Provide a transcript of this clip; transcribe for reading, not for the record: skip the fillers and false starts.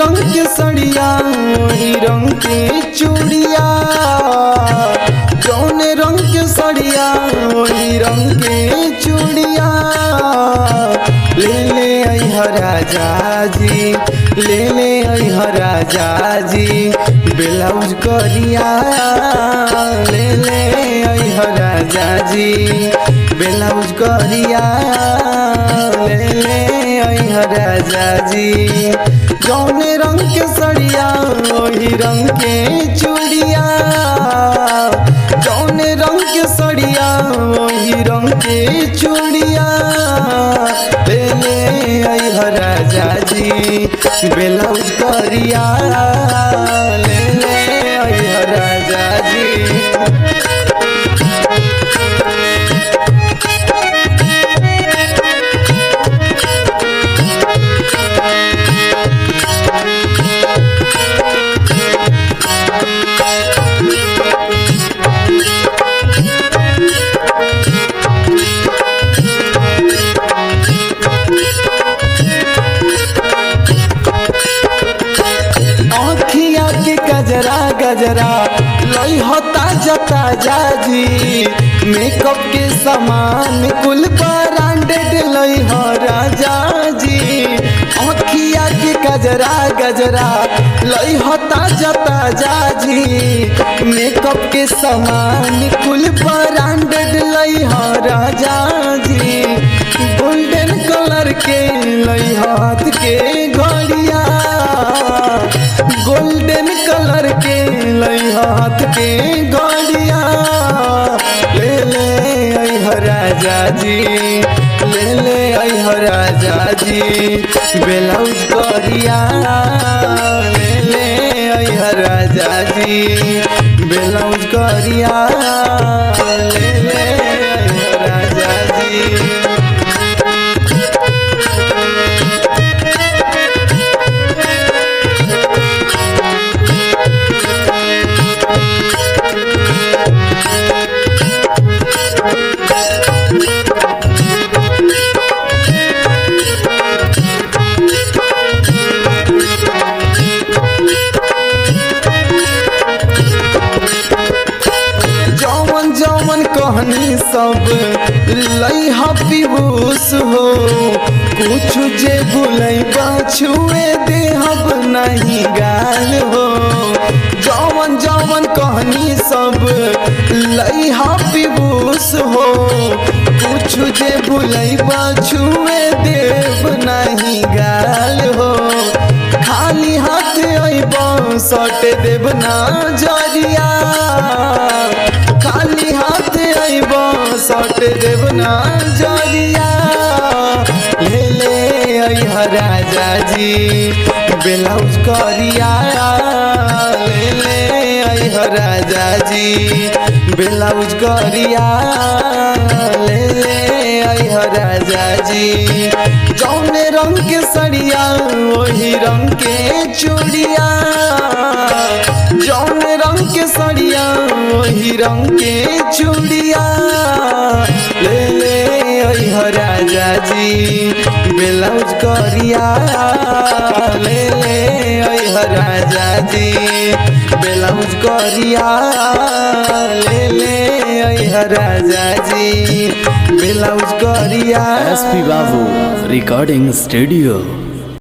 रंग के सड़िया वही रंग के चूड़िया, जौने रंग के सड़िया वही रंग के चूड़िया। ले ले अइहा राजा जी, ले ले अइहा राजा जी ब्लाउज करिया। ले ले अइहा राजा जी ब्लाउज करिया। ले ले अइहा राजा जी जौने रंग के सड़िया वही रंग के चूड़िया, जौने रंग के सड़िया वही रंग के चूड़िया। ले ले अइहा राजा जी ब्लाउज करिया। ले ले अइहा राजा जी। गजरा गजरा लई हो ताजा ताजा जी, मेकअप के सामान कुल ब्रांडेड लई हो राजा जी। आँखिया के गजरा गजरा लई हो ताजा ताजा जी, मेकअप के सामान कुल ब्रांडेड लई हो राजा जी। गोल्डन कलर के लई हाथ के घड़िया, गोल्डन कलर के लई हाथ के घड़िया। ले ले अइहा राजा जी, ले ले अइहा राजा जी ब्लाउज करिया। ले ले अइहा राजा जी ब्लाउज करिया। ले ले अइहा राजा जी। कहनी सब लई पीबूस हो, कुछ जे भूलैबा छुए देहब नहीं गाल हो। जवन जवन कहनी सब लई पीबूस हो, कुछ जे भूलैबा छुए देव नहीं गाल हो। खाली हाथ अइबा सट देव ना जरिया, खाली हाथ अइबा सट देव ना जरिया। ले ले अइहा राजा जी ब्लाउज करिया। ले ले अइहा राजा जी ब्लाउज करिया। ले ले अइहा राजा जी जौने रंग के सड़िया वही रंग के चूड़िया, जौने रंग के सड़िया वही रंग के चूड़िया। ले ले अइहा राजा जी ब्लाउज करिया। ले ले अइहा राजा जी ब्लाउज करिया। ले ले अइहा राजा जी ब्लाउज करिया। एसपी बाबू रिकॉर्डिंग स्टूडियो।